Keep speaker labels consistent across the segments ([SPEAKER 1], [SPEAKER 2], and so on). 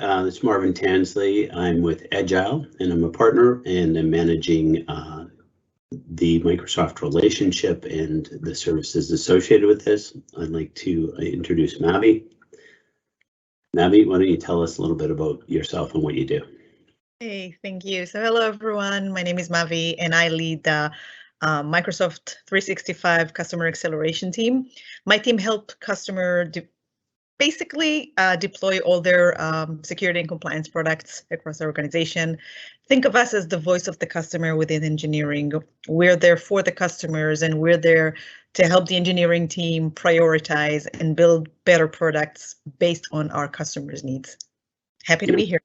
[SPEAKER 1] It's Marvin Tansley. I'm with Agile, and I'm a partner, and I'm managing the Microsoft relationship and the services associated with this. I'd like to introduce Mavi. Mavi, why don't you tell us a little bit about yourself and what you do?
[SPEAKER 2] Hey, thank you. So hello, everyone. My name is Mavi, and I lead the Microsoft 365 Customer Acceleration team. My team helped customers basically deploy all their security and compliance products across the organization. Think of us as the voice of the customer within engineering. We're there for the customers, and we're there to help the engineering team prioritize and build better products based on our customers' needs. Happy to be here.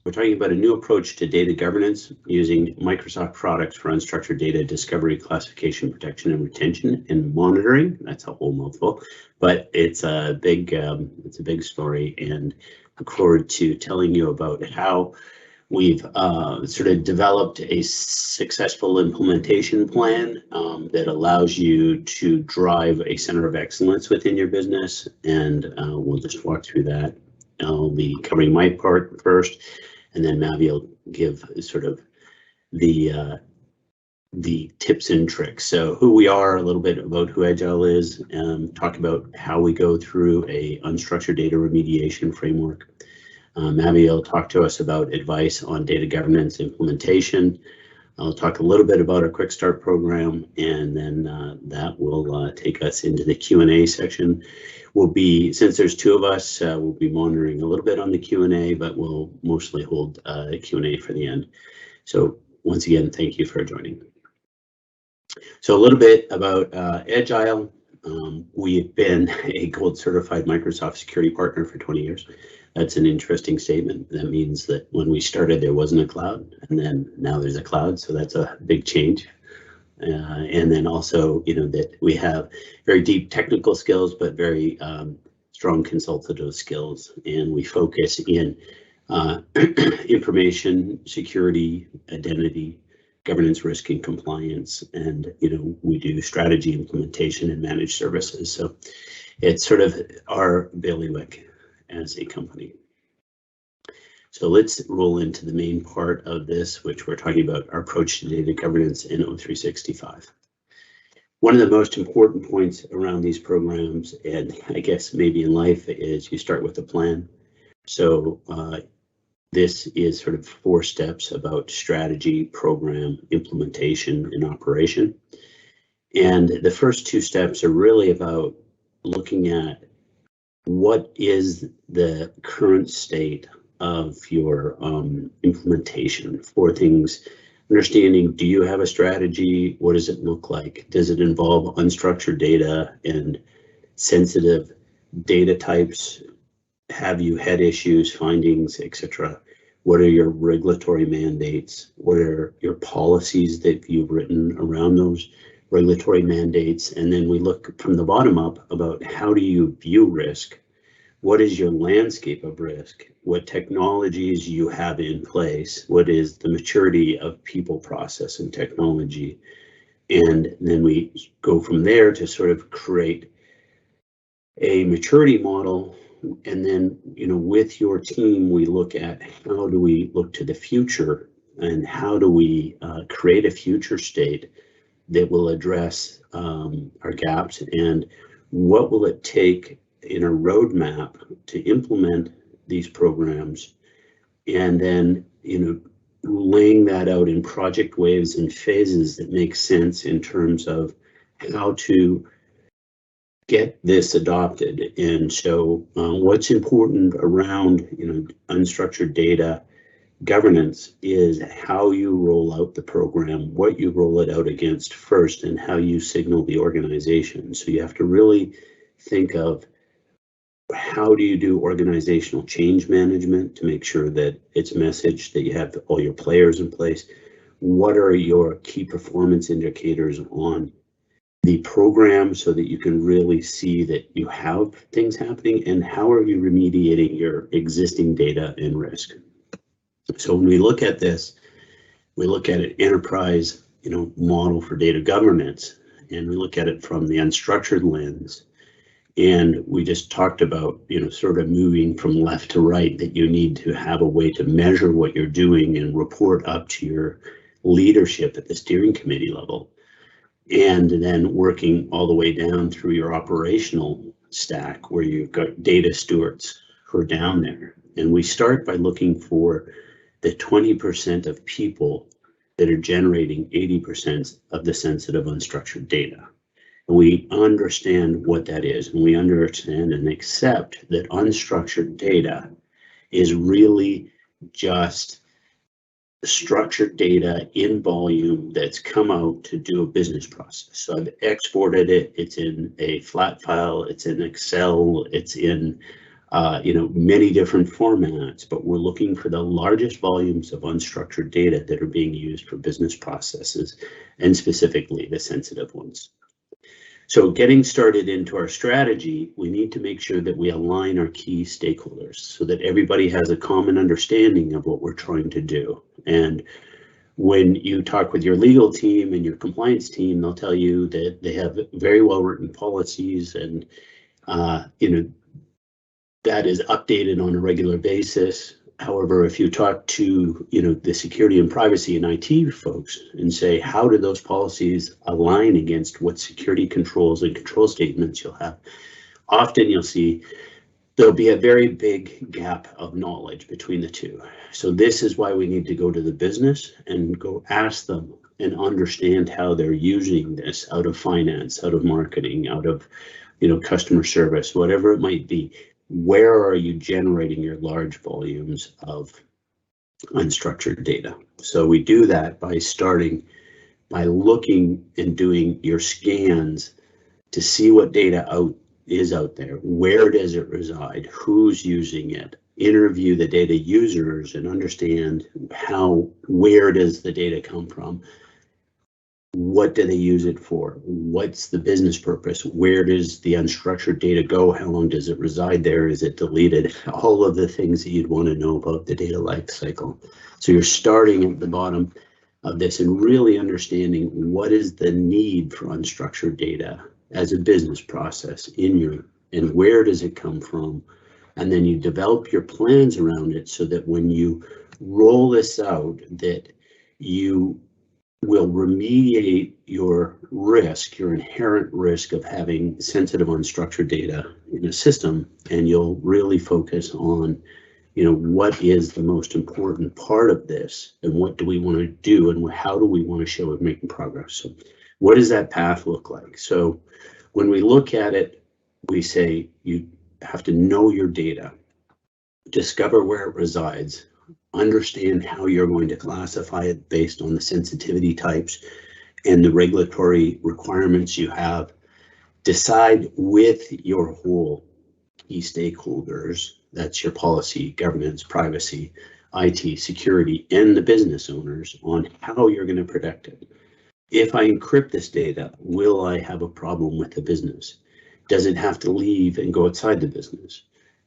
[SPEAKER 1] We're talking about a new approach to data governance using Microsoft products for unstructured data discovery, classification, protection, and retention, and monitoring. That's a whole mouthful, but it's a big story, and look forward to telling you about how we've sort of developed a successful implementation plan that allows you to drive a center of excellence within your business, and we'll just walk through that. I'll be covering my part first, and then Mavi will give sort of the tips and tricks. So who we are, a little bit about who Agile is, talk about how we go through a unstructured data remediation framework. Mavi will talk to us about advice on data governance implementation. I'll talk a little bit about our Quick Start program, and then that will take us into the Q&A section. We'll be, since there's two of us, we'll be monitoring a little bit on the Q&A, but we'll mostly hold Q&A for the end. So once again, thank you for joining. So a little bit about Agile. We've been a gold certified Microsoft security partner for 20 years. That's an interesting statement. That means that when we started, there wasn't a cloud, and then now there's a cloud, so that's a big change. And then also, you know, that we have very deep technical skills, but very strong consultative skills, and we focus in information security, identity, governance, risk, and compliance, and we do strategy implementation and managed services. So it's sort of our bailiwick as a company. So let's roll into the main part of this, which we're talking about our approach to data governance in O365. One of the most important points around these programs, and I guess maybe in life, is you start with a plan. So this is sort of 4 steps about strategy, program, implementation, and operation. And the first 2 steps are really about looking at what is the current state of your implementation for things, understanding, do you have a strategy? What does it look like? Does it involve unstructured data and sensitive data types? Have you had issues, findings, etc.? What are your regulatory mandates? What are your policies that you've written around those regulatory mandates? And then we look from the bottom up about how do you view risk? What is your landscape of risk? What technologies you have in place? What is the maturity of people, process, and technology? And then we go from there to sort of create a maturity model. And then, with your team, we look at how do we look to the future, and how do we create a future state that will address our gaps, and what will it take in a roadmap to implement these programs, and then laying that out in project waves and phases that make sense in terms of how to get this adopted. And so what's important around unstructured data governance is how you roll out the program, what you roll it out against first, and how you signal the organization. So you have to really think of how do you do organizational change management to make sure that it's messaged, that you have all your players in place. What are your key performance indicators on the program so that you can really see that you have things happening, and how are you remediating your existing data and risk? So when we look at this, we look at an enterprise model for data governance, and we look at it from the unstructured lens. And we just talked about, sort of moving from left to right, that you need to have a way to measure what you're doing and report up to your leadership at the steering committee level. And then working all the way down through your operational stack where you've got data stewards who are down there. And we start by looking for the 20% of people that are generating 80% of the sensitive unstructured data. And we understand what that is, and we understand and accept that unstructured data is really just structured data in volume that's come out to do a business process. So I've exported it, it's in a flat file, it's in Excel, it's in many different formats, but we're looking for the largest volumes of unstructured data that are being used for business processes, and specifically the sensitive ones. So getting started into our strategy, we need to make sure that we align our key stakeholders so that everybody has a common understanding of what we're trying to do. And when you talk with your legal team and your compliance team, they'll tell you that they have very well written policies, and that is updated on a regular basis. However, if you talk to the security and privacy and IT folks and say, how do those policies align against what security controls and control statements you'll have, often you'll see there'll be a very big gap of knowledge between the two. So this is why we need to go to the business and go ask them and understand how they're using this out of finance, out of marketing, out of customer service, whatever it might be. Where are you generating your large volumes of unstructured data? So we do that by starting by looking and doing your scans to see what data is out there. Where does it reside? Who's using it? Interview the data users and understand where does the data come from? What do they use it for? What's the business purpose? Where does the unstructured data go? How long does it reside there? Is it deleted? All of the things that you'd want to know about the data life cycle. So you're starting at the bottom of this and really understanding what is the need for unstructured data as a business process and where does it come from? And then you develop your plans around it so that when you roll this out, that you will remediate your risk, your inherent risk of having sensitive unstructured data in a system, and you'll really focus on, what is the most important part of this, and what do we want to do, and how do we want to show it making progress. So what does that path look like? So when we look at it, we say you have to know your data, discover where it resides, understand how you're going to classify it based on the sensitivity types and the regulatory requirements you have. Decide with your whole key stakeholders, that's your policy, governance, privacy, IT, security, and the business owners, on how you're going to protect it. If I encrypt this data, will I have a problem with the business? Does it have to leave and go outside the business?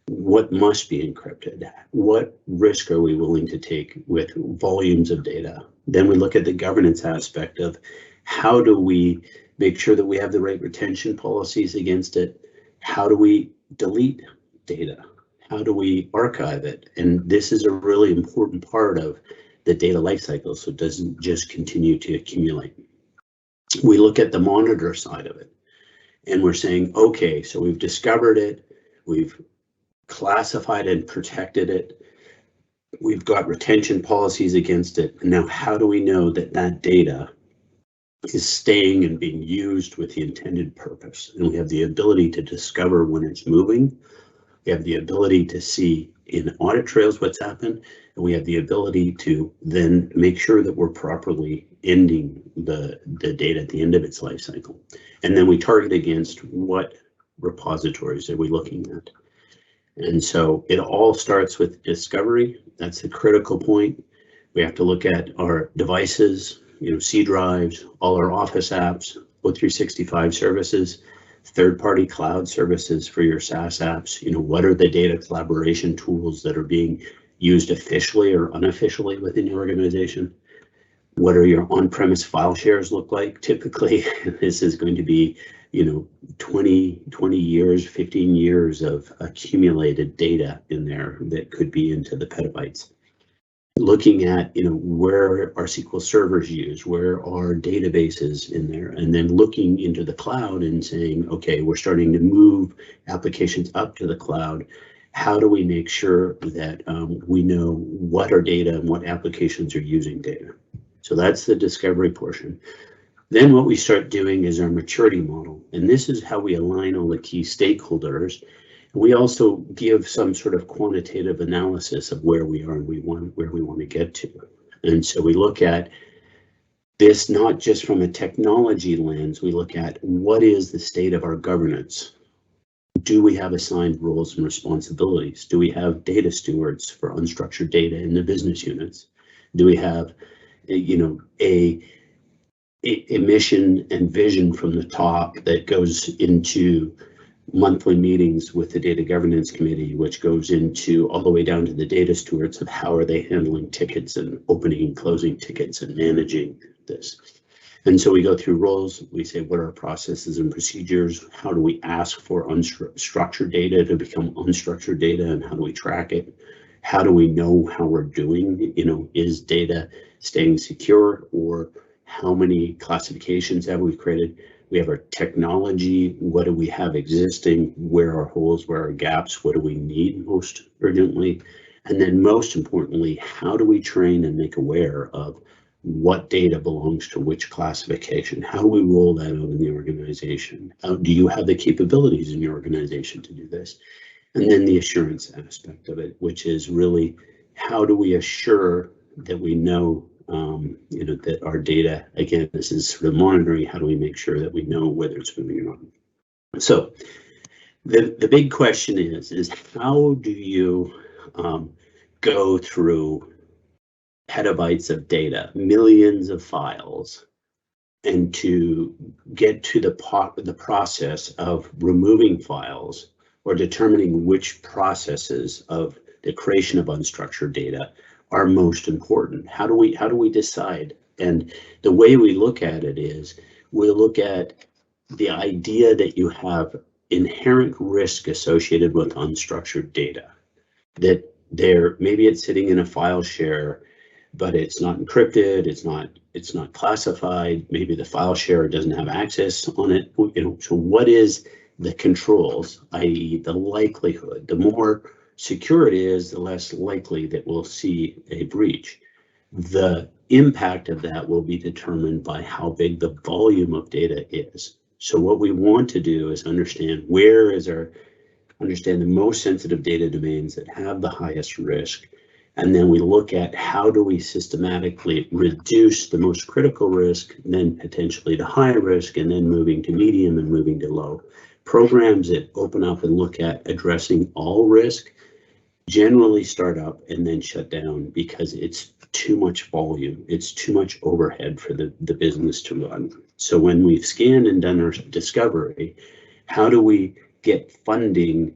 [SPEAKER 1] What must be encrypted? What risk are we willing to take with volumes of data? Then we look at the governance aspect of how do we make sure that we have the right retention policies against it? How do we delete data? How do we archive it? And this is a really important part of the data lifecycle, so it doesn't just continue to accumulate. We look at the monitor side of it, and we're saying, okay, so we've discovered it, we've classified and protected it, we've got retention policies against it, and now how do we know that that data is staying and being used with the intended purpose? And we have the ability to discover when it's moving, we have the ability to see in audit trails what's happened, and we have the ability to then make sure that we're properly ending the data at the end of its life cycle. And then we target against what repositories are we looking at. And so it all starts with discovery. That's the critical point. We have to look at our devices, C drives, all our Office apps, O365 services, third-party cloud services for your SaaS apps. What are the data collaboration tools that are being used officially or unofficially within your organization? What are your on-premise file shares look like? Typically, this is going to be 20 years, 15 years of accumulated data in there that could be into the petabytes. Looking at, where are SQL servers used, where are databases in there, and then looking into the cloud and saying, okay, we're starting to move applications up to the cloud. How do we make sure that we know what are data and what applications are using data? So that's the discovery portion. Then what we start doing is our maturity model, and this is how we align all the key stakeholders. We also give some sort of quantitative analysis of where we are and where we want to get to. And so we look at this not just from a technology lens, we look at what is the state of our governance. Do we have assigned roles and responsibilities? Do we have data stewards for unstructured data in the business units? Do we have, a mission and vision from the top that goes into monthly meetings with the data governance committee, which goes into all the way down to the data stewards of how are they handling tickets and opening and closing tickets and managing this. And so we go through roles, we say what are our processes and procedures, how do we ask for unstructured data to become unstructured data, and how do we track it? How do we know how we're doing? Is data staying secure, or how many classifications have we created? We have our technology, what do we have existing, where are holes, where are gaps, what do we need most urgently? And then most importantly, how do we train and make aware of what data belongs to which classification? How do we roll that out in the organization? Do you have the capabilities in your organization to do this? And then the assurance aspect of it, which is really how do we assure that we know that our data, again, this is sort of monitoring, how do we make sure that we know whether it's moving or not? So the big question is how do you go through petabytes of data, millions of files, and to get to the process of removing files or determining which processes of the creation of unstructured data are most important? How do we decide? And the way we look at it is we look at the idea that you have inherent risk associated with unstructured data, that maybe it's sitting in a file share, but it's not encrypted, it's not classified, maybe the file share doesn't have access on it. So what is the controls, i.e. the likelihood? The more secure it is, the less likely that we'll see a breach. The impact of that will be determined by how big the volume of data is. So what we want to do is understand the most sensitive data domains that have the highest risk. And then we look at how do we systematically reduce the most critical risk, and then potentially to high risk, and then moving to medium and moving to low. Programs that open up and look at addressing all risk generally start up and then shut down because it's too much volume, it's too much overhead for the business to run. So when we've scanned and done our discovery, how do we get funding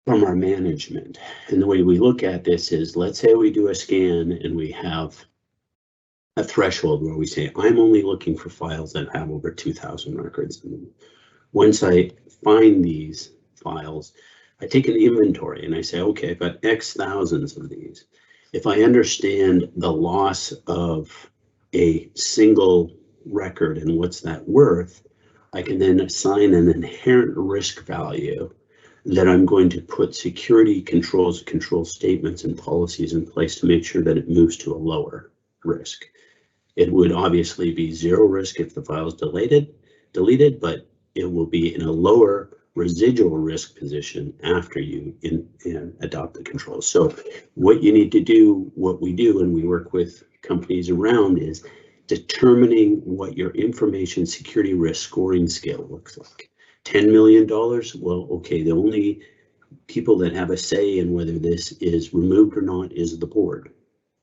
[SPEAKER 1] from our management? And the way we look at this is, let's say we do a scan and we have a threshold where we say, I'm only looking for files that have over 2,000 records in them. Once I find these files, I take an inventory and I say, okay, I've got X thousands of these. If I understand the loss of a single record and what's that worth, I can then assign an inherent risk value that I'm going to put security controls, control statements, and policies in place to make sure that it moves to a lower risk. It would obviously be zero risk if the file is deleted, but it will be in a lower residual risk position after you adopt the controls. So what you need to do, what we do, and we work with companies around, is determining what your information security risk scoring scale looks like. $10 million, well, okay, the only people that have a say in whether this is removed or not is the board.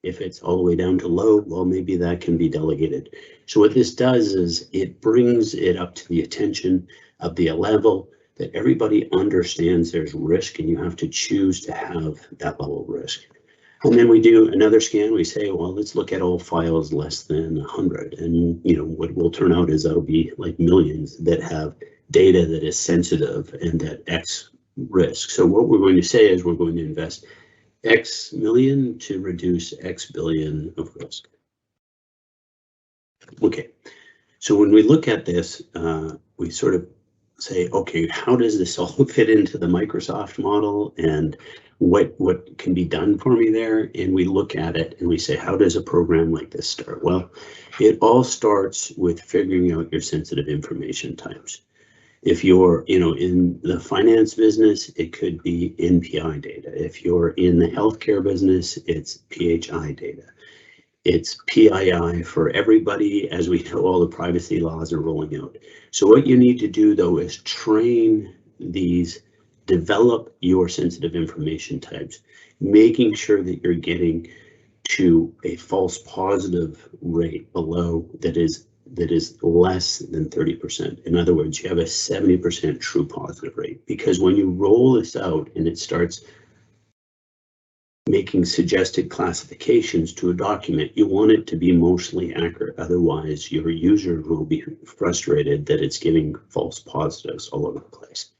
[SPEAKER 1] If it's all the way down to low, well, maybe that can be delegated. So what this does is it brings it up to the attention of the level that everybody understands there's risk, and you have to choose to have that level of risk. And then we do another scan. We say, well, let's look at all files less than 100. And, you know, what will turn out is that'll be like millions that have data that is sensitive and at X risk. So what we're going to say is we're going to invest X million to reduce X billion of risk. Okay, so when we look at this, we sort of say, okay, how does this all fit into the Microsoft model, and what can be done for me there? And we look at it and we say, how does a program like this start? Well, it all starts with figuring out your sensitive information types. If you're, you know, in the finance business, it could be NPI data. If you're in the healthcare business, it's PHI data. It's PII for everybody. As we know, all the privacy laws are rolling out. So what you need to do, though, is train these, develop your sensitive information types, making sure that you're getting to a false positive rate below that is less than 30%. In other words, you have a 70% true positive rate, because when you roll this out and it starts making suggested classifications to a document, you want it to be mostly accurate. Otherwise, your user will be frustrated that it's giving false positives all over the place.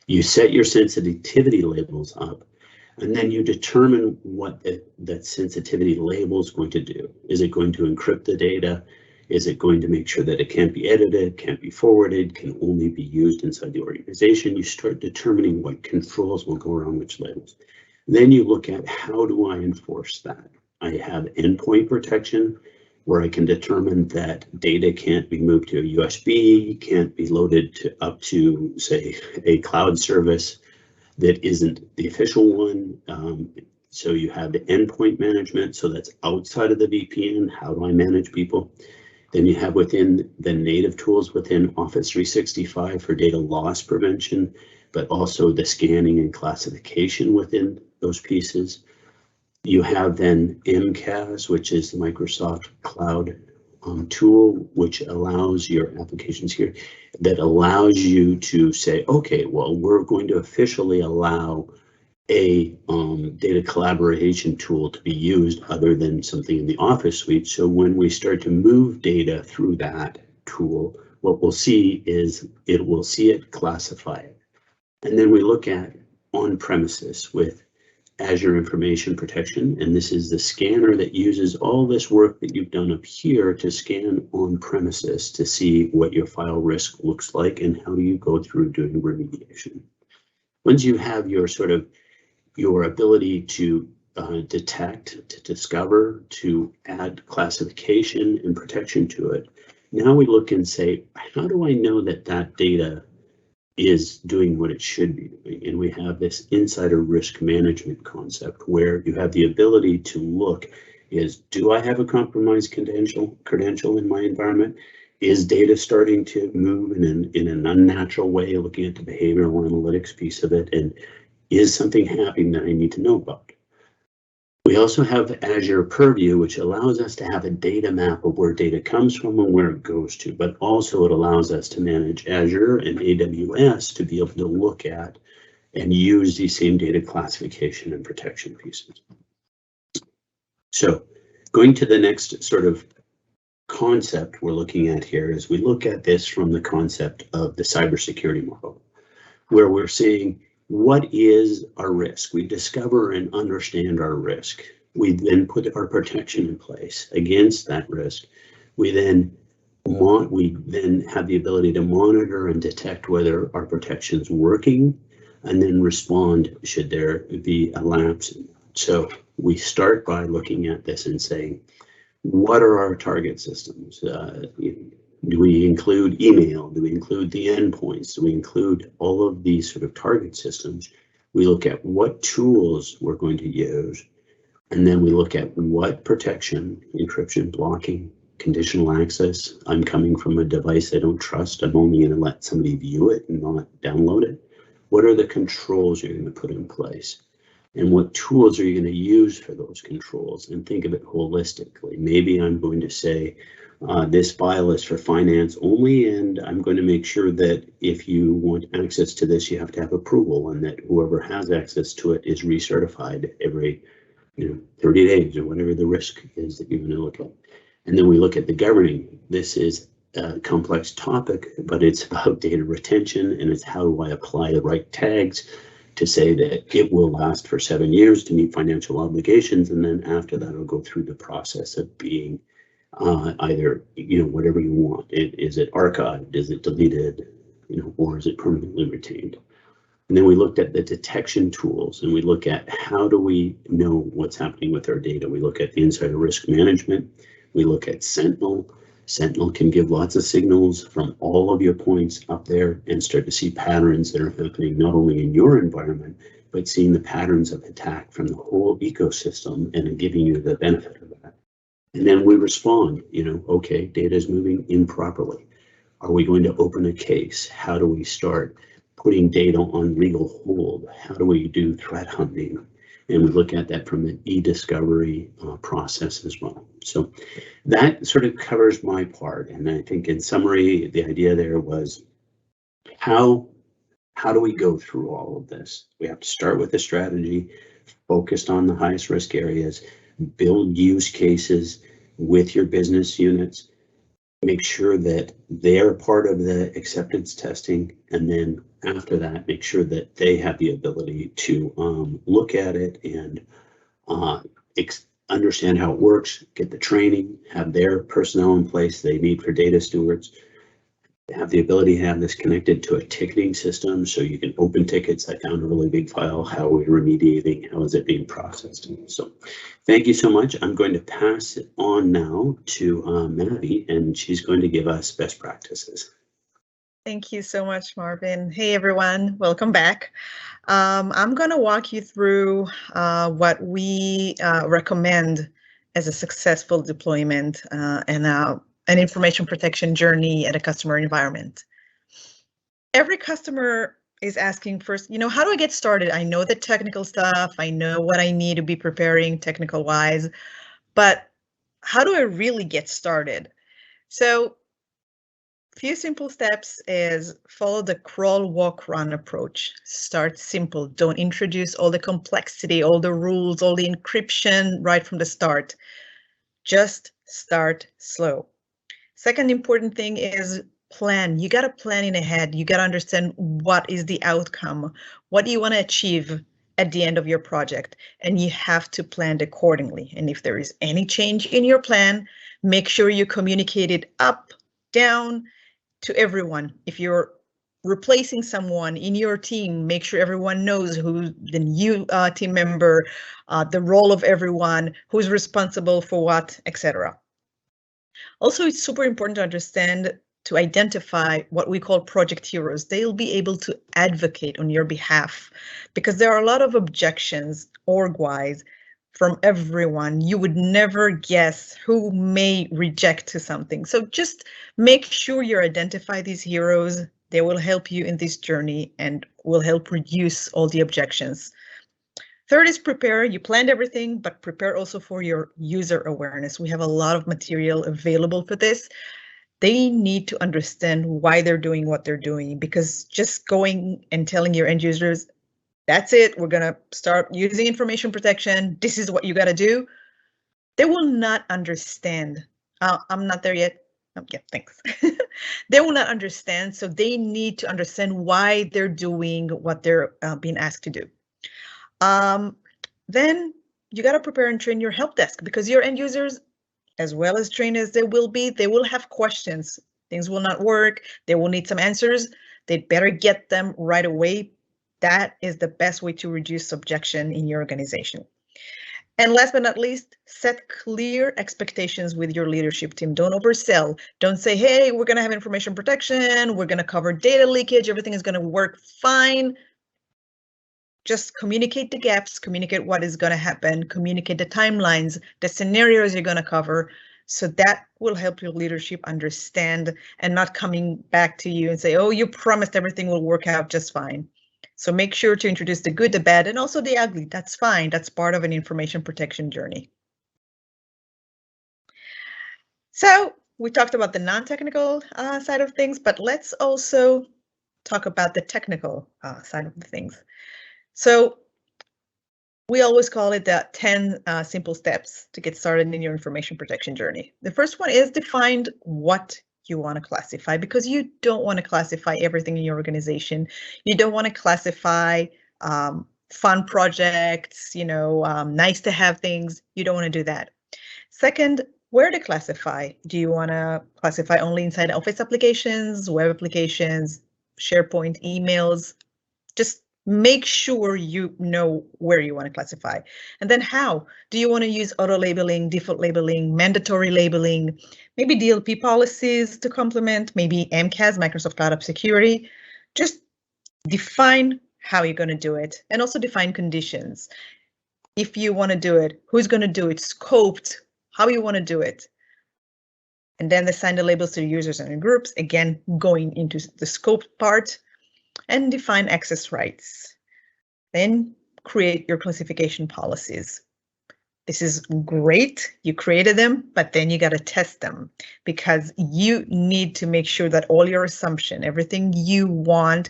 [SPEAKER 1] You set your sensitivity labels up, and then you determine what that sensitivity label is going to do. Is it going to encrypt the data? Is it going to make sure that it can't be edited, can't be forwarded, can only be used inside the organization? You start determining what controls will go around which labels. Then you look at, how do I enforce that? I have endpoint protection, where I can determine that data can't be moved to a USB, can't be loaded up to, say, a cloud service that isn't the official one. So you have the endpoint management, so that's outside of the VPN. How do I manage people? Then you have within the native tools within Office 365 for data loss prevention, but also the scanning and classification within those pieces. You have then MCAS, which is the Microsoft Cloud tool, which allows your applications here, that allows you to say, okay, well, we're going to officially allow a data collaboration tool to be used other than something in the Office suite. So when we start to move data through that tool, what we'll see is it will see it, classify it. And then we look at on-premises with Azure Information Protection, and this is the scanner that uses all this work that you've done up here to scan on-premises to see what your file risk looks like and how do you go through doing remediation. Once you have your sort of your ability to detect, to discover, to add classification and protection to it, now we look and say, how do I know that that data is doing what it should be doing? And we have this insider risk management concept where you have the ability to look is, do I have a compromised credential in my environment? Is data starting to move in an unnatural way, looking at the behavioral analytics piece of it? And is something happening that I need to know about? We also have Azure Purview, which allows us to have a data map of where data comes from and where it goes to, but also it allows us to manage Azure and AWS to be able to look at and use these same data classification and protection pieces. So going to the next sort of concept we're looking at here is we look at this from the concept of the cybersecurity model, where we're saying, what is our risk? We discover and understand our risk. We then put our protection in place against that risk. We then have the ability to monitor and detect whether our protection is working, and then respond should there be a lapse. So we start by looking at this and saying, what are our target systems? Do we include email? Do we include the endpoints? Do we include all of these sort of target systems? We look at what tools we're going to use, and then we look at what protection, encryption, blocking, conditional access. I'm coming from a device I don't trust. I'm only going to let somebody view it and not download it. What are the controls you're going to put in place? And what tools are you going to use for those controls? And think of it holistically. Maybe I'm going to say, this file is for finance only, and I'm going to make sure that if you want access to this, you have to have approval, and that whoever has access to it is recertified every 30 days or whatever the risk is that you're going to look at. And then we look at the governing. This is a complex topic, but it's about data retention, and it's how do I apply the right tags to say that it will last for 7 years to meet financial obligations, and then after that, it'll go through the process of being either, whatever you want. Is it archived? Is it deleted? Or is it permanently retained? And then we looked at the detection tools, and we look at how do we know what's happening with our data. We look at the insider risk management. We look at Sentinel. Sentinel can give lots of signals from all of your points up there and start to see patterns that are happening not only in your environment, but seeing the patterns of attack from the whole ecosystem and giving you the benefit of that. And then we respond, okay, data is moving improperly. Are we going to open a case? How do we start putting data on legal hold? How do we do threat hunting? And we look at that from an e-discovery process as well. So that sort of covers my part. And I think in summary, the idea there was how do we go through all of this? We have to start with a strategy focused on the highest risk areas, build use cases with your business units, make sure that they're part of the acceptance testing, and then after that, make sure that they have the ability to look at it and understand how it works, get the training, have their personnel in place they need for data stewards, have the ability to have this connected to a ticketing system so you can open tickets. I found a really big file. How are we remediating? How is it being processed? So thank you so much. I'm going to pass it on now to Mavi, and she's going to give us best practices.
[SPEAKER 2] Thank you so much, Marvin. Hey, everyone. Welcome back. I'm going to walk you through what we recommend as a successful deployment and an information protection journey at a customer environment. Every customer is asking first, how do I get started? I know the technical stuff. I know what I need to be preparing technical wise, but how do I really get started? So few simple steps is follow the crawl, walk, run approach. Start simple. Don't introduce all the complexity, all the rules, all the encryption right from the start. Just start slow. Second important thing is plan. You got to plan in ahead. You got to understand what is the outcome. What do you want to achieve at the end of your project? And you have to plan accordingly. And if there is any change in your plan, make sure you communicate it up, down, to everyone. If you're replacing someone in your team, make sure everyone knows who the new team member, the role of everyone, who's responsible for what, etc. Also, it's super important to understand, to identify what we call project heroes. They'll be able to advocate on your behalf because there are a lot of objections org-wise from everyone. You would never guess who may reject to something. So just make sure you identify these heroes. They will help you in this journey and will help reduce all the objections. Third is prepare. You planned everything, but prepare also for your user awareness. We have a lot of material available for this. They need to understand why they're doing what they're doing, because just going and telling your end users, that's it, we're going to start using information protection, this is what you got to do, they will not understand. I'm not there yet. Oh, yeah, thanks. They will not understand, so they need to understand why they're doing what they're being asked to do. Then you got to prepare and train your help desk, because your end users, as well as trained as they will have questions. Things will not work. They will need some answers. They'd better get them right away. That is the best way to reduce objection in your organization. And last but not least, set clear expectations with your leadership team. Don't oversell. Don't say, hey, we're going to have information protection. We're going to cover data leakage. Everything is going to work fine. Just communicate the gaps, communicate what is going to happen, communicate the timelines, the scenarios you're going to cover. So that will help your leadership understand and not coming back to you and say, oh, you promised everything will work out just fine. So make sure to introduce the good, the bad, and also the ugly. That's fine. That's part of an information protection journey. So we talked about the non-technical side of things, but let's also talk about the technical side of the things. So We always call it the 10 simple steps to get started in your information protection journey. The first one is define what you want to classify, because you don't want to classify everything in your organization. You don't want to classify fun projects, nice to have things. You don't want to do that. Second, where to classify. Do you want to classify only inside Office applications, web applications, SharePoint, emails? Just make sure you know where you want to classify. And then how? Do you want to use auto labeling, default labeling, mandatory labeling, maybe DLP policies to complement, maybe MCAS, Microsoft Cloud App Security? Just define how you're going to do it, and also define conditions. If you want to do it, who's going to do it, scoped, how you want to do it. And then assign the labels to users and groups, again, going into the scope part. And define access rights. Then create your classification policies. This is great, you created them, but then you got to test them, because you need to make sure that all your assumption, everything you want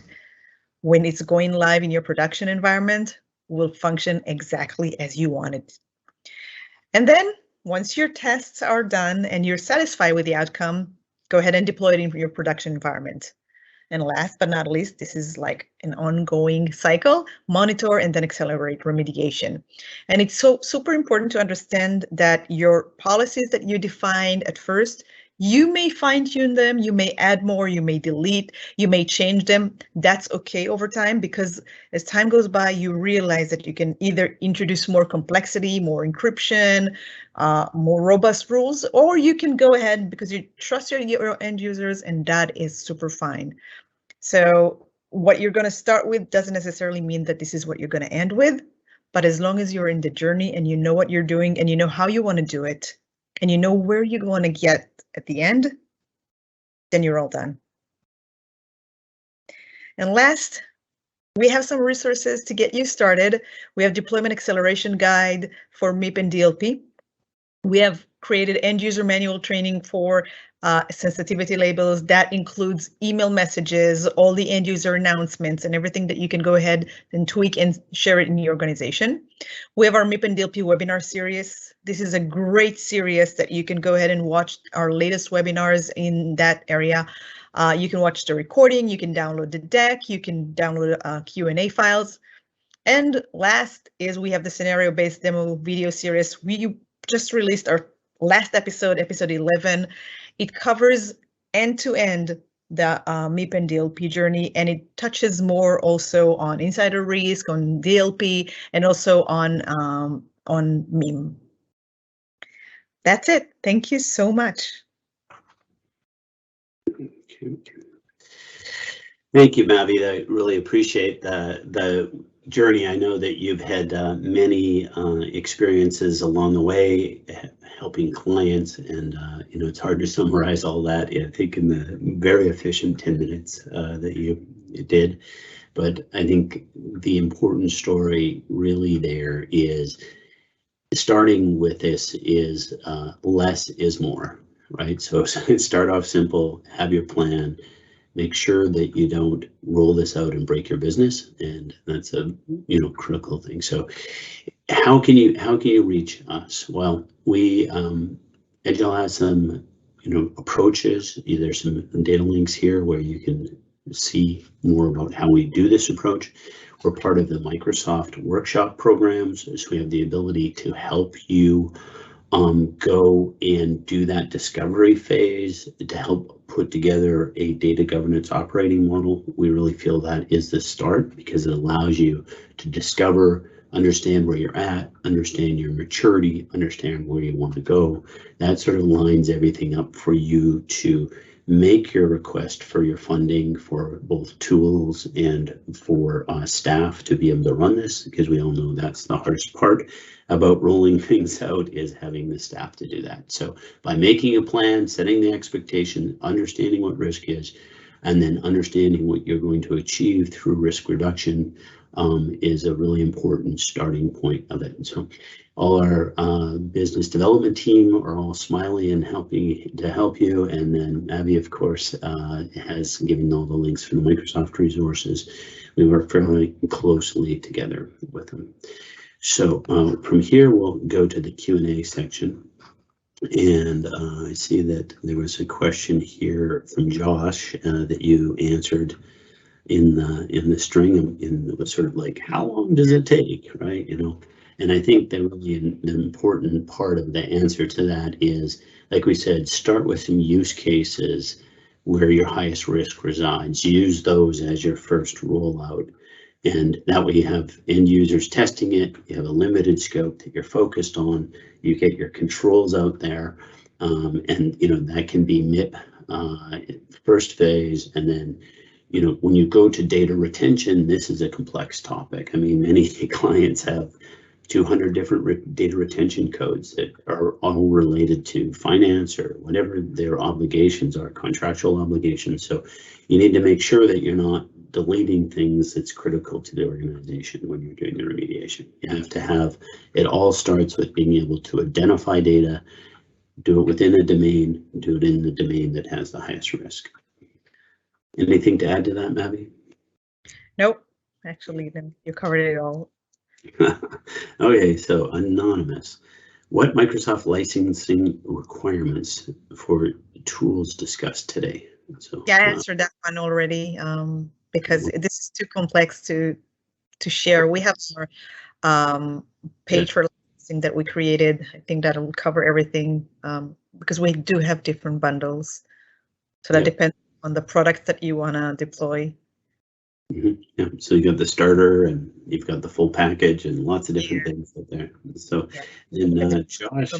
[SPEAKER 2] when it's going live in your production environment, will function exactly as you want it. And then once your tests are done and you're satisfied with the outcome, go ahead and deploy it in your production environment. And last but not least, this is like an ongoing cycle, monitor and then accelerate remediation. And it's so super important to understand that your policies that you defined at first, you may fine tune them, you may add more, you may delete, you may change them. That's okay over time, because as time goes by, you realize that you can either introduce more complexity, more encryption, more robust rules, or you can go ahead because you trust your end users, and that is super fine. So what you're going to start with doesn't necessarily mean that this is what you're going to end with, but as long as you're in the journey and you know what you're doing and you know how you want to do it and you know where you want to get at the end, then you're all done. And last, we have some resources to get you started. We have deployment acceleration guide for MIP and DLP. We have created end user manual training for sensitivity labels. That includes email messages, all the end user announcements, and everything that you can go ahead and tweak and share it in your organization. We have our MIP and DLP webinar series. This is a great series that you can go ahead and watch our latest webinars in that area. You can watch the recording, you can download the deck, you can download Q&A files. And last is we have the scenario-based demo video series. We just released our last episode, episode 11. It covers end-to-end the MIP and DLP journey, and it touches more also on insider risk, on DLP, and also on MIM. That's it. Thank you so much.
[SPEAKER 1] Thank you, Mavi. I really appreciate the journey. I know that you've had many experiences along the way helping clients, and it's hard to summarize all that, I think, in the very efficient 10 minutes that you did. But I think the important story really there is starting with this is less is more, right? So start off simple, have your plan, make sure that you don't roll this out and break your business, and that's a critical thing. So how can you reach us? Well, we Agile has some approaches. There's some data links here where you can see more about how we do this approach. We're part of the Microsoft workshop programs, so we have the ability to help you go and do that discovery phase to help put together a data governance operating model. We really feel that is the start, because it allows you to discover, understand where you're at, understand your maturity, understand where you want to go. That sort of lines everything up for you to make your request for your funding for both tools and for staff to be able to run this, because we all know that's the hardest part about rolling things out, is having the staff to do that. So by making a plan, setting the expectation, understanding what risk is, and then understanding what you're going to achieve through risk reduction is a really important starting point of it. And so all our business development team are all smiling and helping to help you. And then Mavi, of course, has given all the links for the Microsoft resources. We work fairly closely together with them. So from here, we'll go to the Q&A section. And I see that there was a question here from Josh that you answered in the string. It was sort of like, how long does it take, right? And I think that really the important part of the answer to that is, like we said, start with some use cases where your highest risk resides. Use those as your first rollout. And that way you have end users testing it, you have a limited scope that you're focused on, you get your controls out there, and that can be MIP first phase, and then when you go to data retention, this is a complex topic. I mean, many clients have 200 different data retention codes that are all related to finance or whatever their obligations are, contractual obligations. So you need to make sure that you're not deleting things that's critical to the organization when you're doing the remediation. You have to have, it all starts with being able to identify data, do it within a domain, do it in the domain that has the highest risk. Anything to add to that, Mavi?
[SPEAKER 2] Nope, actually, then you covered it all.
[SPEAKER 1] Okay, so anonymous. What Microsoft licensing requirements for tools discussed today? So
[SPEAKER 2] yeah, I answered that one already because this is too complex to share. We have our page for licensing that we created. I think that will cover everything because we do have different bundles. So that depends on the product that you want to deploy.
[SPEAKER 1] Yeah, so you got the starter and you've got the full package and lots of different things out there. So then Josh,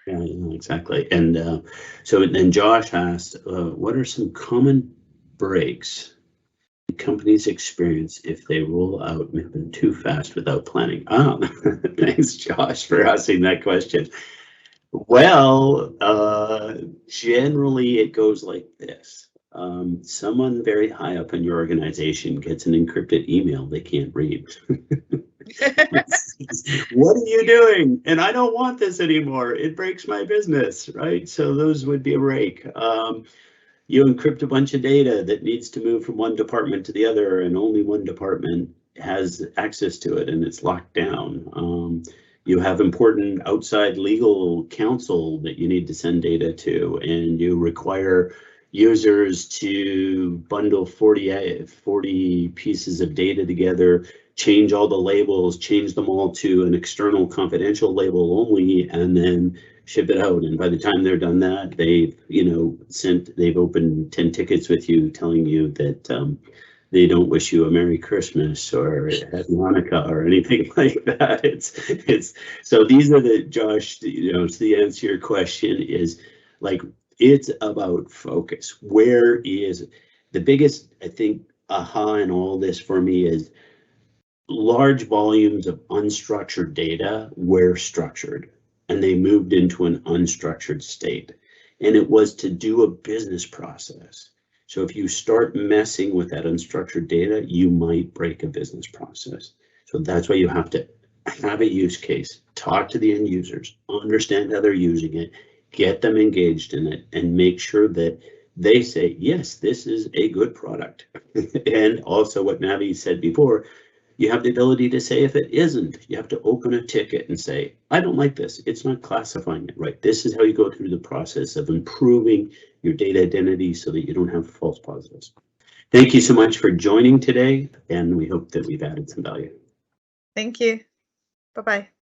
[SPEAKER 1] yeah, exactly. And so then Josh asked, what are some common breaks companies experience if they roll out MIP too fast without planning? Thanks, Josh, for asking that question. Well, generally it goes like this. Someone very high up in your organization gets an encrypted email they can't read. What are you doing? And I don't want this anymore. It breaks my business, right? So those would be a break. You encrypt a bunch of data that needs to move from one department to the other, and only one department has access to it, and it's locked down. You have important outside legal counsel that you need to send data to, and you require users to bundle 40 pieces of data together, change all the labels, change them all to an external confidential label only, and then ship it out. And by the time they're done that, they've they've opened 10 tickets with you telling you that they don't wish you a Merry Christmas or Happy Hanukkah or anything like that. It's so these are the, Josh, to the answer to your question is like, it's about focus. Where is the biggest, I think, aha in all this for me is large volumes of unstructured data were structured and they moved into an unstructured state. And it was to do a business process. So if you start messing with that unstructured data, you might break a business process. So that's why you have to have a use case, talk to the end users, understand how they're using it, get them engaged in it, and make sure that they say, yes, this is a good product. And also what Mavi said before, you have the ability to say if it isn't. You have to open a ticket and say, I don't like this. It's not classifying it right. This is how you go through the process of improving your data identity so that you don't have false positives. Thank you so much for joining today, and we hope that we've added some value.
[SPEAKER 2] Thank you. Bye-bye.